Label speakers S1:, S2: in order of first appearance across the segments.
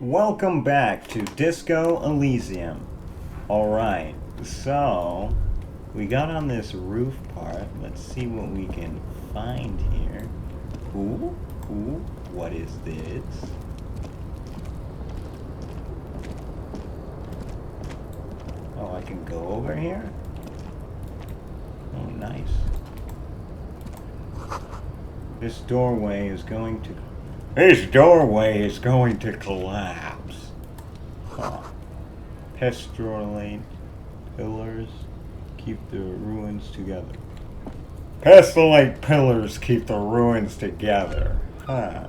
S1: Welcome back to Disco Elysium. Alright, so we got on this roof part. Let's see what we can find here. Ooh, what is this? Oh, I can go over here? Oh, nice. This doorway is going to collapse. Huh. Pestilent pillars keep the ruins together. Pestilent pillars keep the ruins together. Huh.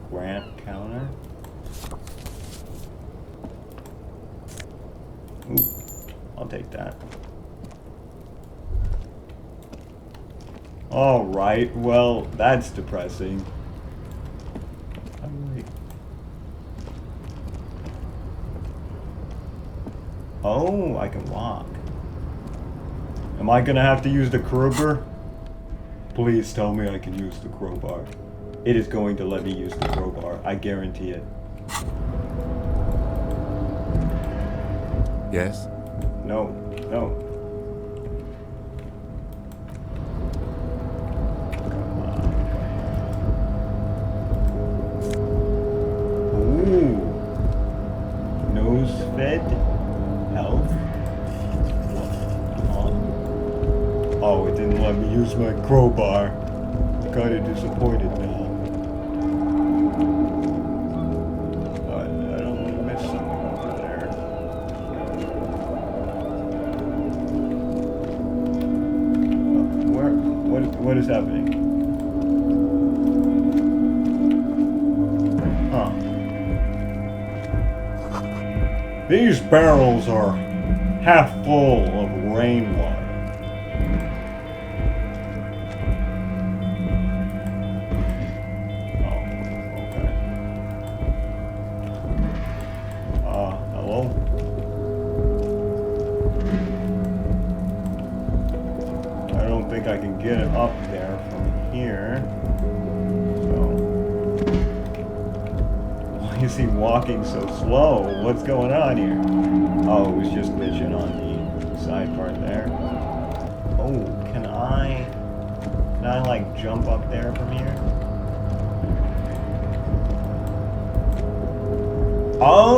S1: Grant counter. Ooh, I'll take that. Alright, well, that's depressing. Oh, I can walk. Am I gonna have to use the crowbar? Please tell me I can use the crowbar. It is going to let me use the crowbar. I guarantee it.
S2: Yes?
S1: No. Fed health. Oh, it didn't let me use my crowbar. I'm kind of disappointed now. But I don't want to miss something over there. What is happening? Huh. These barrels are half full of rainwater. Oh, okay. Hello? I don't think I can get it up there from here. Why is he walking so slow? What's going on here? Oh, it was just glitching on the side part there. Oh, can I like jump up there from here? Oh!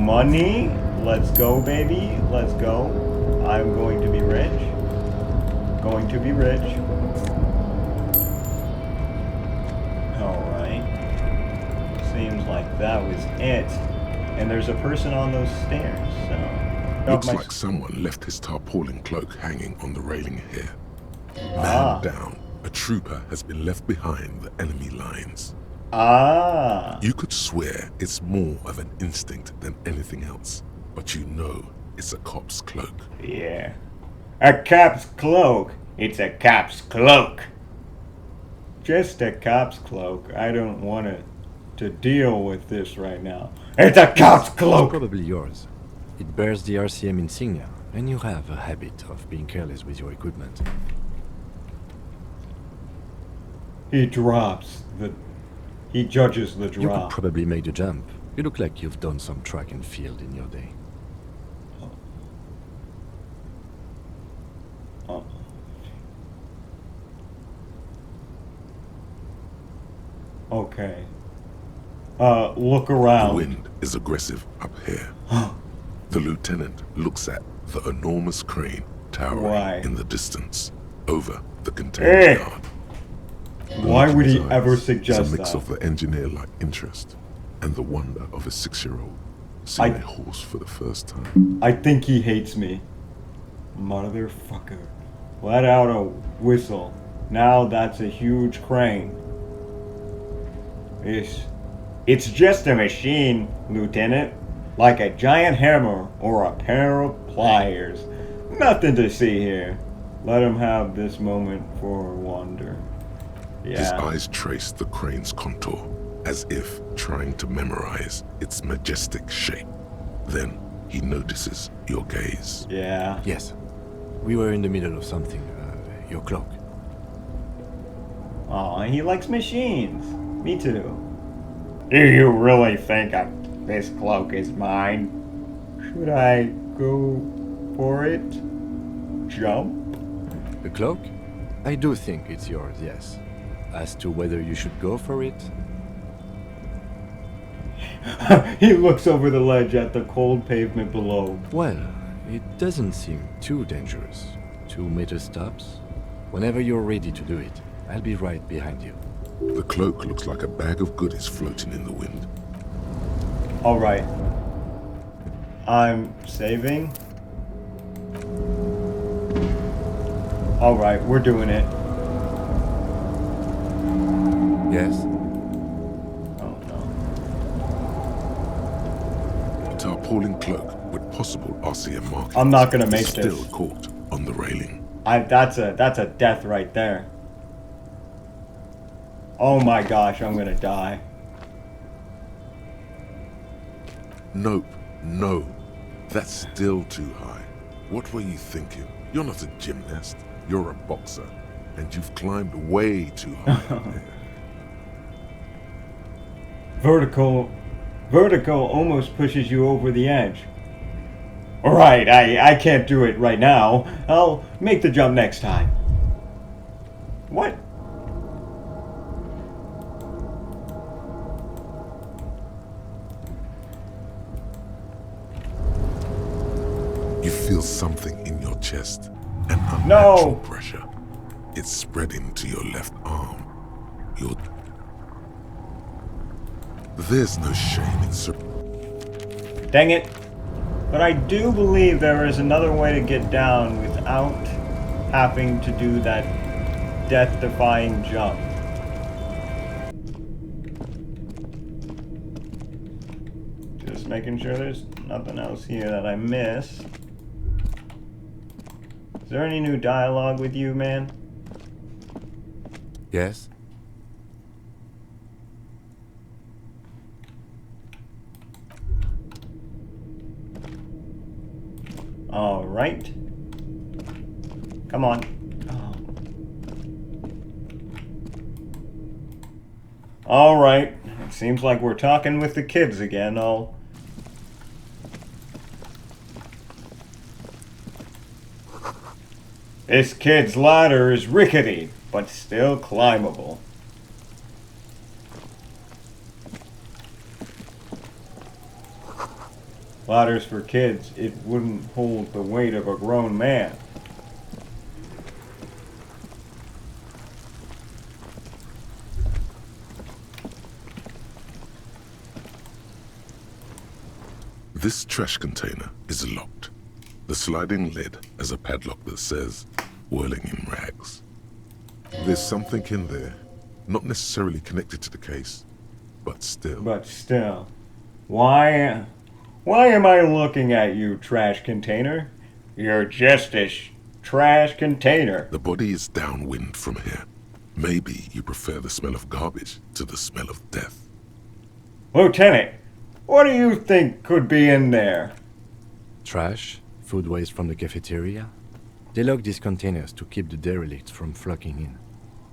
S1: Money? Let's go, baby. Let's go. I'm going to be rich. Going to be rich. Seems like that was it. And there's a person on those stairs, so...
S2: Looks like someone left his tarpaulin cloak hanging on the railing here. Man down, a trooper has been left behind the enemy lines. You could swear it's more of an instinct than anything else, but you know it's a cop's cloak.
S1: Yeah. A cop's cloak? It's a cop's cloak. Just a cop's cloak. I don't want to deal with this right now. It's a cop's cloak!
S3: It's probably yours. It bears the RCM insignia, and you have a habit of being careless with your equipment.
S1: He judges the drop.
S3: You could probably make the jump. You look like you've done some track and field in your day. Okay. Look around.
S2: The wind is aggressive up here. The lieutenant looks at the enormous crane towering in the distance over the container yard.
S1: Why would he ever suggest that?
S2: It's a mix of the engineer-like interest and the wonder of a 6-year-old seeing a horse for the first time.
S1: I think he hates me. Motherfucker. Let out a whistle. Now that's a huge crane. It's just a machine, Lieutenant. Like a giant hammer or a pair of pliers. Nothing to see here. Let him have this moment for wonder. Yeah.
S2: His eyes trace the crane's contour, as if trying to memorize its majestic shape. Then he notices your gaze.
S1: Yeah.
S3: Yes. We were in the middle of something. Your cloak.
S1: Aw, he likes machines. Me too. Do you really think this cloak is mine? Should I go for it? Jump?
S3: The cloak? I do think it's yours, yes. As to whether you should go for it,
S1: He looks over the ledge at the cold pavement below.
S3: well, it doesn't seem too dangerous. 2 meter stops. Whenever you're ready to do it, I'll be right behind you.
S2: The cloak looks like a bag of goodies floating in the wind.
S1: Alright. I'm saving. Alright, we're doing it.
S3: Yes?
S1: Oh no.
S2: A tarpaulin cloak with possible RCM markings.
S1: I'm not gonna make
S2: is still
S1: this.
S2: caught on the railing.
S1: That's a death right there. Oh my gosh, I'm gonna die.
S2: Nope, no. That's still too high. What were you thinking? You're not a gymnast. You're a boxer. And you've climbed way too high.
S1: Vertical almost pushes you over the edge. Alright, I can't do it right now. I'll make the jump next time. What?
S2: You feel something in your chest. An unnatural pressure. It's spreading to your left arm. There's no shame in
S1: Dang it. But I do believe there is another way to get down without having to do that death-defying jump. Just making sure there's nothing else here that I missed. Is there any new dialogue with you, man?
S3: Yes?
S1: Alright. Come on. Oh. Alright. It seems like we're talking with the kids again. This kid's ladder is rickety, but still climbable. Ladders for kids, it wouldn't hold the weight of a grown man.
S2: This trash container is locked. The sliding lid has a padlock that says, whirling in rags. There's something in there, not necessarily connected to the case, but still.
S1: Why am I looking at you, trash container? You're just a trash container.
S2: The body is downwind from here. Maybe you prefer the smell of garbage to the smell of death.
S1: Lieutenant, what do you think could be in there?
S3: Trash? Food waste from the cafeteria? They lock these containers to keep the derelicts from flocking in.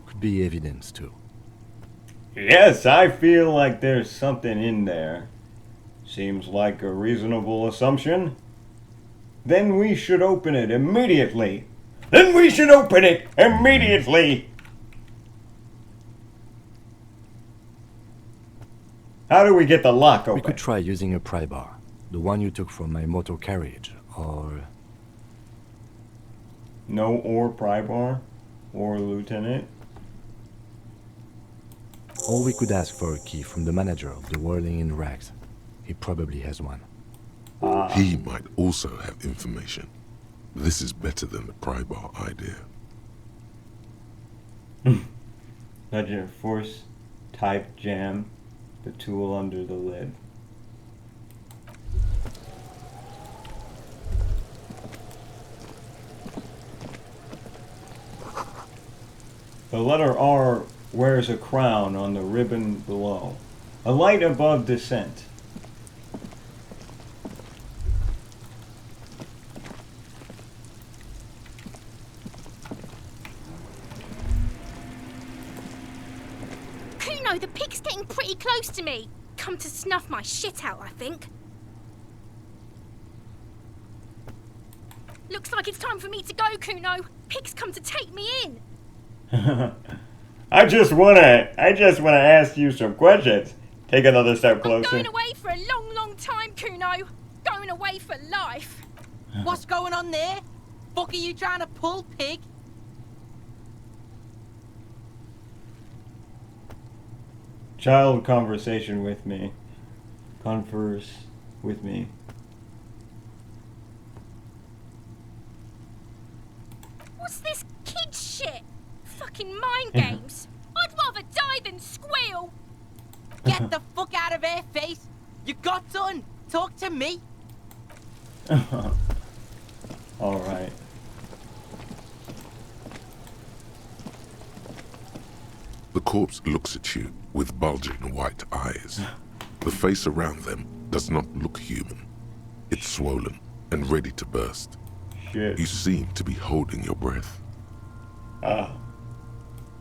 S3: Could be evidence too.
S1: Yes, I feel like there's something in there. Seems like a reasonable assumption. Then we should open it immediately. How do we get the lock open?
S3: We could try using a pry bar. The one you took from my motor carriage, or...
S1: No or pry bar? Or lieutenant?
S3: Or we could ask for a key from the manager of the Whirling in Rags. He probably has one.
S2: He might also have information. This is better than the pry bar idea.
S1: Legend Force type jam the tool under the lid. The letter R wears a crown on the ribbon below. A light above descent.
S4: Kuno, the pig's getting pretty close to me. Come to snuff my shit out, I think. Looks like it's time for me to go, Kuno. Pig's come to take me in.
S1: I just wanna ask you some questions. Take another step closer.
S4: I'm going away for a long, long time, Kuno. Going away for life.
S5: What's going on there? Fuck are you trying to pull, pig?
S1: Child conversation with me. Converse with me.
S4: What's this kid shit? Fucking mind games. I'd rather die than squeal.
S5: Get the fuck out of here, face. You got done. Talk to me.
S1: Alright.
S2: The corpse looks at you with bulging white eyes. The face around them does not look human. It's swollen and ready to burst.
S1: Shit.
S2: You seem to be holding your breath.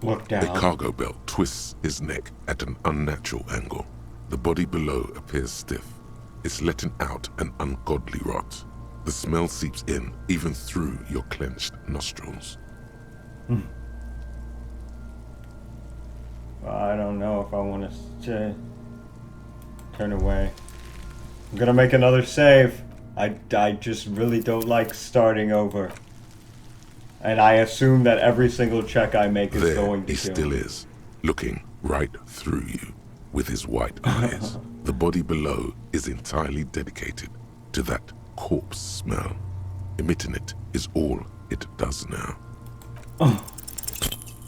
S1: Look
S2: A
S1: down.
S2: cargo belt twists his neck at an unnatural angle. The body below appears stiff. It's letting out an ungodly rot. The smell seeps in even through your clenched nostrils.
S1: I don't know if I want to turn away. I'm gonna make another save. I just really don't like starting over. And I assume that every single check I make is
S2: There
S1: going to
S2: he
S1: kill
S2: still
S1: me.
S2: is, looking right through you with his white eyes. The body below is entirely dedicated to that corpse smell. Emitting it is all it does now.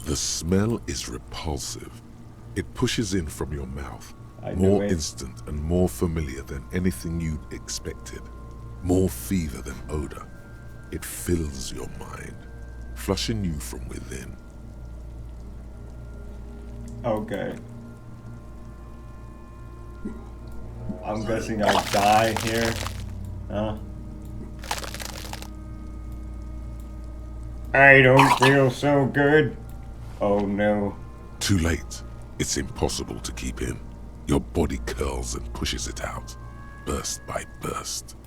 S2: The smell is repulsive. It pushes in from your mouth, more instant and more familiar than anything you'd expected. More fever than odor. It fills your mind, flushing you from within.
S1: Okay. I'm guessing I'll die here. Huh? I don't feel so good. Oh no.
S2: Too late. It's impossible to keep in. Your body curls and pushes it out, burst by burst,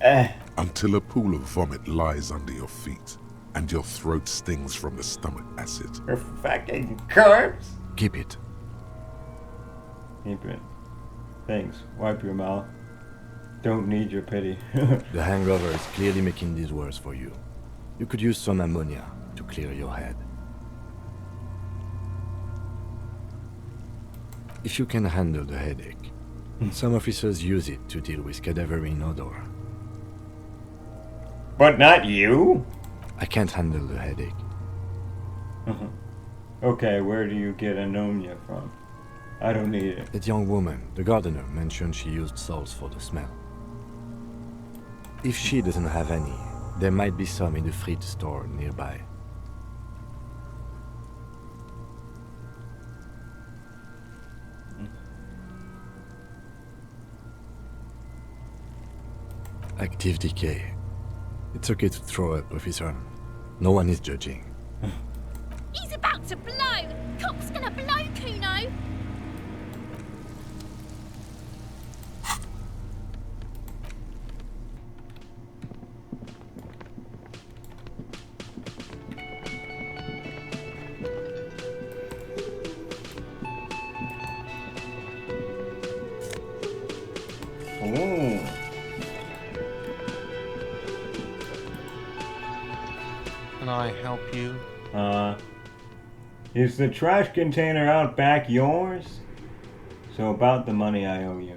S2: until a pool of vomit lies under your feet, and your throat stings from the stomach acid.
S1: You're fucking corpse.
S3: Keep it.
S1: Keep it. Thanks. Wipe your mouth. Don't need your pity.
S3: The hangover is clearly making this worse for you. You could use some ammonia to clear your head. If you can handle the headache, some officers use it to deal with cadaverine odor.
S1: But not you?
S3: I can't handle the headache.
S1: Okay, where do you get ammonia from? I don't need it.
S3: That young woman, the gardener, mentioned she used salts for the smell. If she doesn't have any, there might be some in the fridge store nearby. Active decay. It's okay to throw up, officer. No one is judging.
S4: He's about to blow. Cop's gonna blow, Kuno.
S1: Ooh.
S6: Can I help you?
S1: Is the trash container out back yours? So about the money I owe you.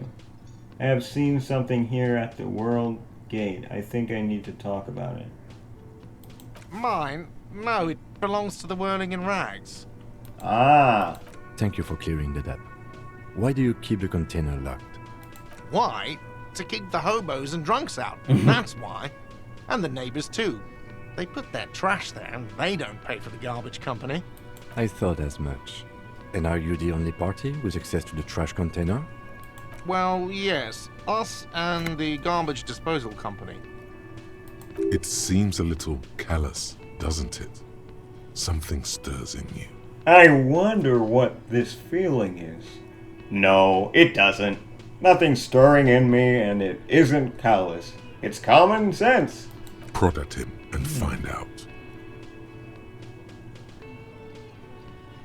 S1: I have seen something here at the World Gate. I think I need to talk about it.
S6: Mine? No, it belongs to the Whirling in Rags.
S1: Ah.
S3: Thank you for clearing that up. Why do you keep the container locked?
S6: Why? To keep the hobos and drunks out. That's why. And the neighbors too. They put their trash there and they don't pay for the garbage company.
S3: I thought as much. And are you the only party with access to the trash container?
S6: Well, yes. Us and the garbage disposal company.
S2: It seems a little callous, doesn't it? Something stirs in you.
S1: I wonder what this feeling is. No, it doesn't. Nothing's stirring in me, and it isn't callous. It's common sense.
S2: Prod at him and find out.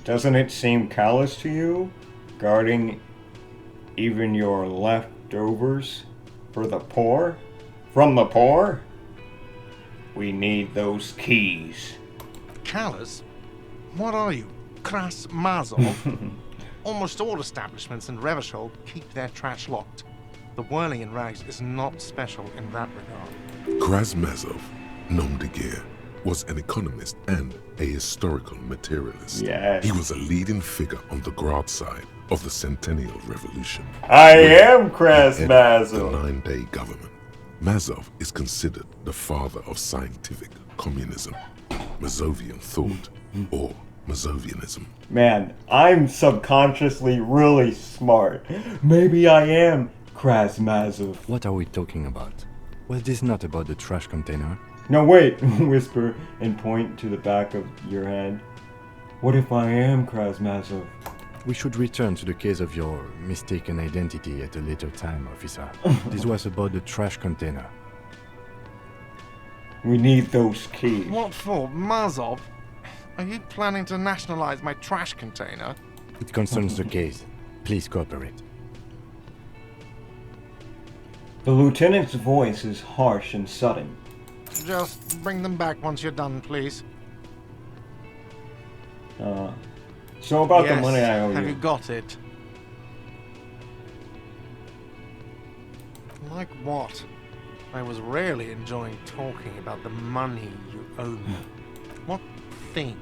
S1: Doesn't it seem callous to you? Guarding even your leftovers for the poor? From the poor? We need those keys.
S6: Callous? What are you, Kras Mazov? Almost all establishments in Revachol keep their trash locked. The whirling in rags is not special in that regard.
S2: Krasmazov, nom de guerre, was an economist and a historical materialist.
S1: Yes.
S2: He was a leading figure on the Grad side of the Centennial Revolution.
S1: I am
S2: The
S1: Krasmazov.
S2: 9-day government. Mazov is considered the father of scientific communism, Mazovian thought, or Mazovianism.
S1: Man, I'm subconsciously really smart. Maybe I am Krasmazov.
S3: What are we talking about? Was this not about the trash container?
S1: No, wait, whisper and point to the back of your head. What if I am Krasmazov?
S3: We should return to the case of your mistaken identity at a later time, officer. This was about the trash container.
S1: We need those keys.
S6: What for, Mazov? Are you planning to nationalize my trash container?
S3: It concerns the case. Please cooperate.
S1: The lieutenant's voice is harsh and sudden.
S6: Just bring them back once you're done, please.
S1: So about
S6: Yes,
S1: the money I owe
S6: have
S1: you.
S6: you got it? Like what? I was really enjoying talking about the money you owe me. What thing?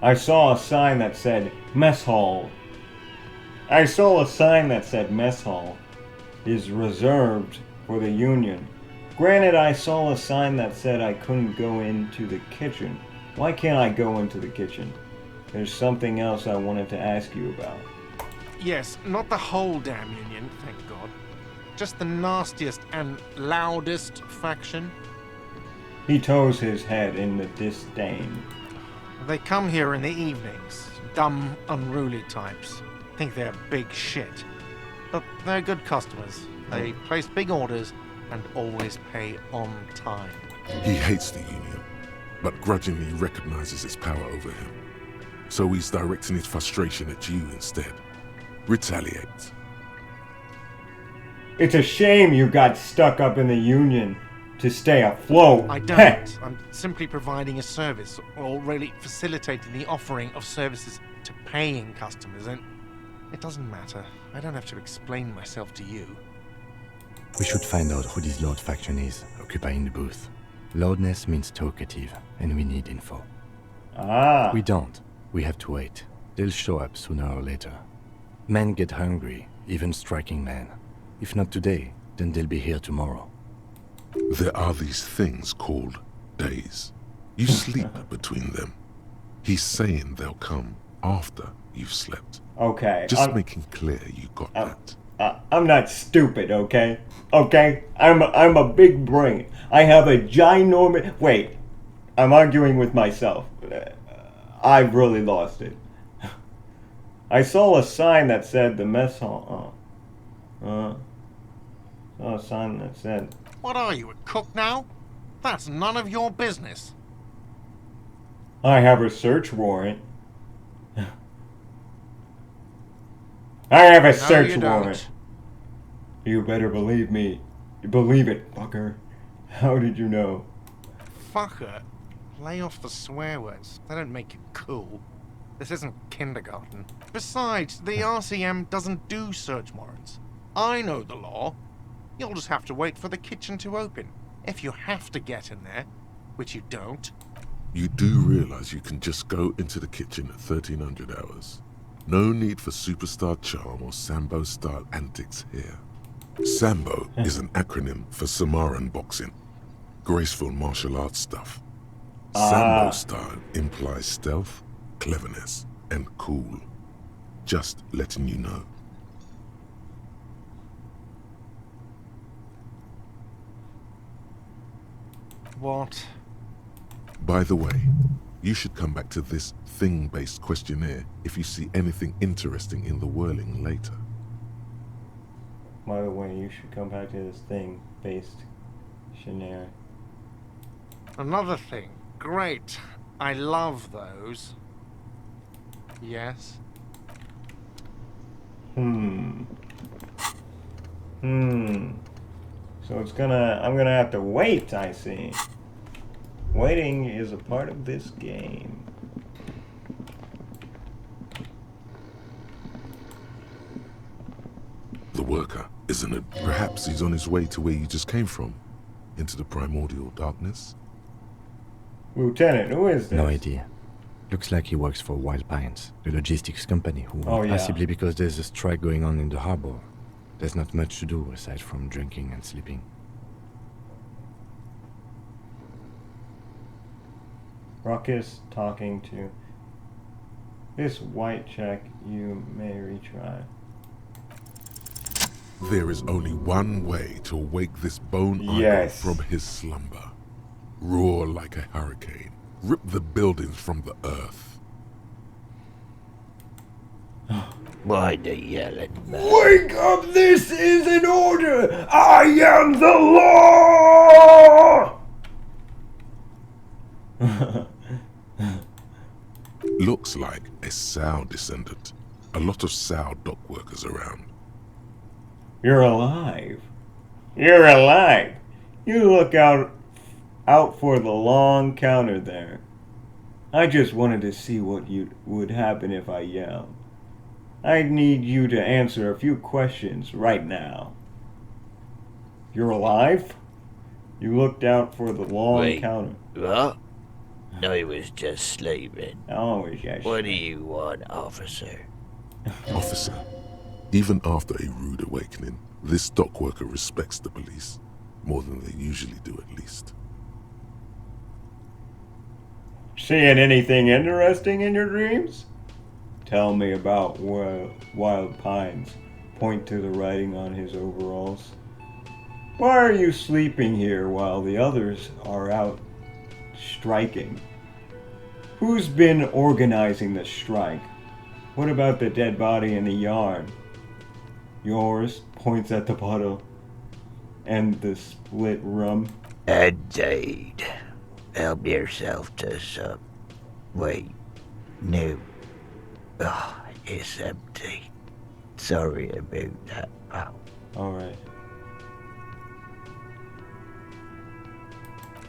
S1: I saw a sign that said mess hall. I saw a sign that said mess hall is reserved for the Union. Granted, I saw a sign that said I couldn't go into the kitchen. Why can't I go into the kitchen? There's something else I wanted to ask you about.
S6: Yes, not the whole damn Union, thank God. Just the nastiest and loudest faction.
S1: He toes his head in the disdain.
S6: They come here in the evenings. Dumb, unruly types. Think they're big shit. But they're good customers. They place big orders and always pay on time.
S2: He hates the Union, but grudgingly recognizes its power over him. So he's directing his frustration at you instead. Retaliate.
S1: It's a shame you got stuck up in the Union to stay afloat.
S6: I don't. I'm simply providing a service, or really facilitating the offering of services to paying customers, and it doesn't matter. I don't have to explain myself to you.
S3: We should find out who this Lord faction is, occupying the booth. Loudness means talkative, and we need info.
S1: Ah.
S3: We don't. We have to wait. They'll show up sooner or later. Men get hungry, even striking men. If not today, then they'll be here tomorrow.
S2: There are these things called days. You sleep between them. He's saying they'll come after you've slept.
S1: Okay.
S2: Just making clear you got that.
S1: I'm not stupid, okay? Okay? I'm a big brain. I have a ginormous... Wait. I'm arguing with myself. I've really lost it. I saw a sign that said the mess hall... saw a sign that said...
S6: What are you, a cook now? That's none of your business.
S1: I have a search warrant. I have a search
S6: you
S1: warrant.
S6: don't.
S1: You better believe me. You believe it, fucker. How did you know?
S6: Fucker. Lay off the swear words. They don't make you cool. This isn't kindergarten. Besides, the RCM doesn't do search warrants. I know the law. You'll just have to wait for the kitchen to open. If you have to get in there, which you don't.
S2: You do realize you can just go into the kitchen at 1300 hours. No need for superstar charm or Sambo-style antics here. Sambo is an acronym for Samaran boxing. Graceful martial arts stuff. Sambo style implies stealth, cleverness, and cool. Just letting you know.
S6: What?
S2: By the way, You should come back to this thing-based questionnaire if you see anything interesting in the whirling later.
S1: By the way, you should come back to this thing-based questionnaire.
S6: Another thing. Great. I love those. Yes.
S1: So I'm gonna have to wait, I see. Waiting is a part of this game.
S2: The worker, isn't it? Perhaps he's on his way to where you just came from. Into the primordial darkness?
S1: Lieutenant, who is this?
S3: No idea. Looks like he works for Wild Pines, the logistics company who,
S1: Oh, yeah.
S3: possibly because there's a strike going on in the harbor, there's not much to do aside from drinking and sleeping.
S1: Ruckus talking to this white check, you may retry.
S2: There is only one way to wake this bone idol
S1: Yes.
S2: from his slumber. Roar like a hurricane. Rip the buildings from the earth.
S7: Why the yelling, man?
S1: Wake up! This is an order! I am the law!
S2: Looks like a Sow descendant. A lot of Sow dock workers around.
S1: You're alive. You're alive. You look out for the long counter there. I just wanted to see what would happen if I yelled. I need you to answer a few questions right now. You're alive? You looked out for the long
S7: Wait.
S1: counter.
S7: What? I was just sleeping.
S1: Oh, yes.
S7: What do you want, officer?
S2: Officer, even after a rude awakening, this dock worker respects the police. More than they usually do, at least.
S1: Seeing anything interesting in your dreams? Tell me about Wild Pines. Point to the writing on his overalls. Why are you sleeping here while the others are out striking? Who's been organizing the strike? What about the dead body in the yard? Yours points at the bottle and the split rum.
S7: Indeed. Help yourself to some. Wait. No. Oh, it's empty. Sorry about that, pal.
S1: Alright.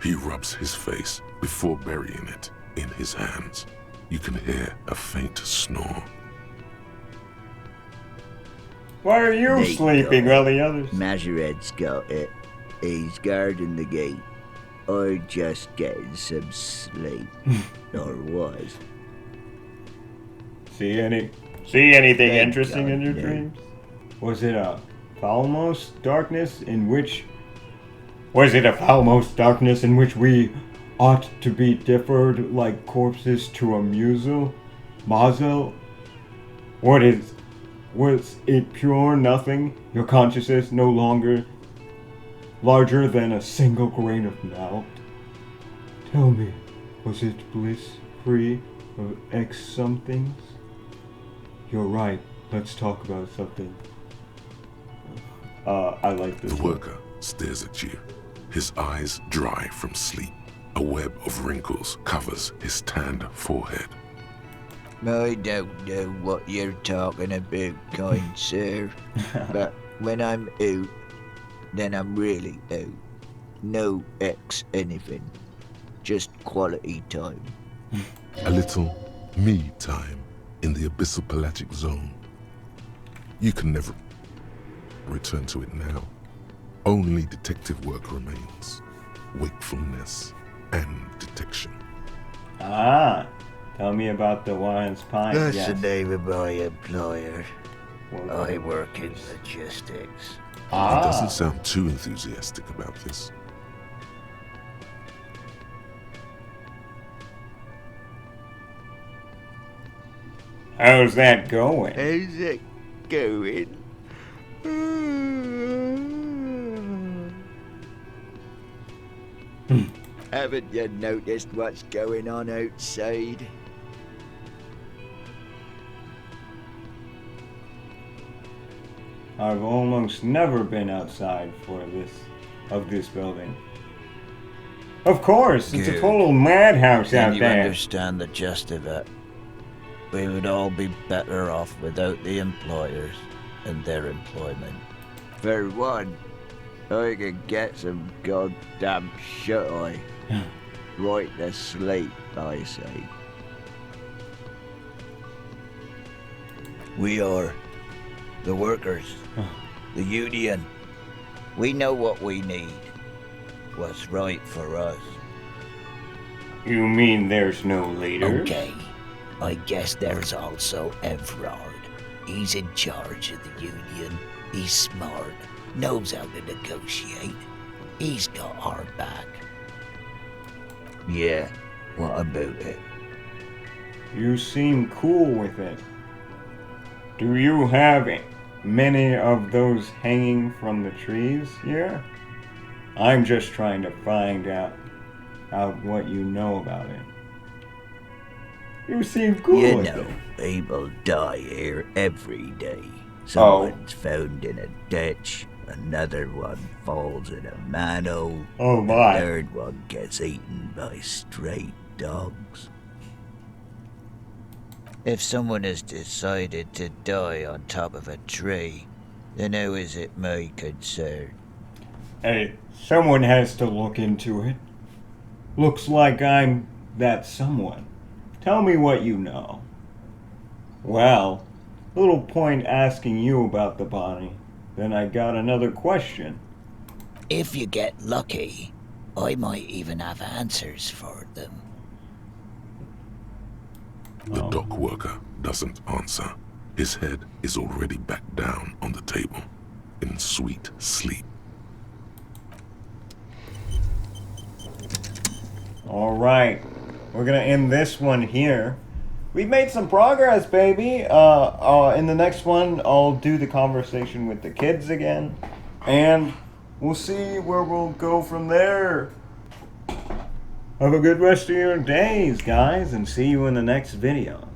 S2: He rubs his face before burying it in his hands. You can hear a faint snore.
S1: Why are you
S7: They
S1: sleeping
S7: go.
S1: while the others...
S7: Majorette's got it. He's guarding the gate. Or just getting some sleep. Or was.
S1: See anything
S7: Thank
S1: interesting
S7: God,
S1: in your
S7: no.
S1: dreams? Was it a foulmost darkness in which... Was it a foulmost darkness in which we ought to be differed like corpses to a mazel? Was it pure nothing? Your consciousness no longer larger than a single grain of malt? Tell me, was it bliss free of X somethings? You're right. Let's talk about something. I like this
S2: The
S1: one.
S2: worker stares at you, his eyes dry from sleep. A web of wrinkles covers his tanned forehead.
S7: I don't know what you're talking about, kind sir. But when I'm out, then I'm really out. No X anything. Just quality time.
S2: A little me time in the abyssal pelagic zone. You can never return to it now. Only detective work remains. Wakefulness and detection.
S1: Ah, tell me about the Wild Pines.
S7: That's
S1: Yes.
S7: the name of my employer.
S1: What
S7: I
S1: about
S7: work in
S1: this?
S7: logistics.
S2: He
S1: Ah,
S2: doesn't sound too enthusiastic about this.
S1: how's that going?
S7: How's it going? Haven't you noticed what's going on outside?
S1: I've almost never been outside of this building. Of course, it's a
S7: Good.
S1: total madhouse
S7: Then
S1: out
S7: you
S1: there.
S7: understand the gist of it. We would all be better off without the employers and their employment. For one, I could get some goddamn shut-eye. Right to sleep, I say. We are the workers, the union. We know what we need, what's right for us.
S1: You mean there's no leader?
S7: Okay, I guess there's also Everard. He's in charge of the union. He's smart, knows how to negotiate. He's got our back. Yeah, what about it?
S1: You seem cool with it. Do you have many of those hanging from the trees here? I'm just trying to find out what you know about it. You seem cool
S7: You
S1: with
S7: know,
S1: it.
S7: people die here every day. Someone's found in a ditch, another one falls in a manhole,
S1: Oh my.
S7: the third one gets eaten by stray dogs. If someone has decided to die on top of a tree, then how is it my concern?
S1: Hey, someone has to look into it. Looks like I'm that someone. Tell me what you know. Well, little point asking you about the body. Then I got another question.
S7: If you get lucky, I might even have answers for them.
S2: The dock worker doesn't answer. His head is already back down on the table, in sweet sleep.
S1: Alright, we're gonna end this one here. We've made some progress, baby. In the next one, I'll do the conversation with the kids again. And we'll see where we'll go from there. Have a good rest of your days, guys, and see you in the next video.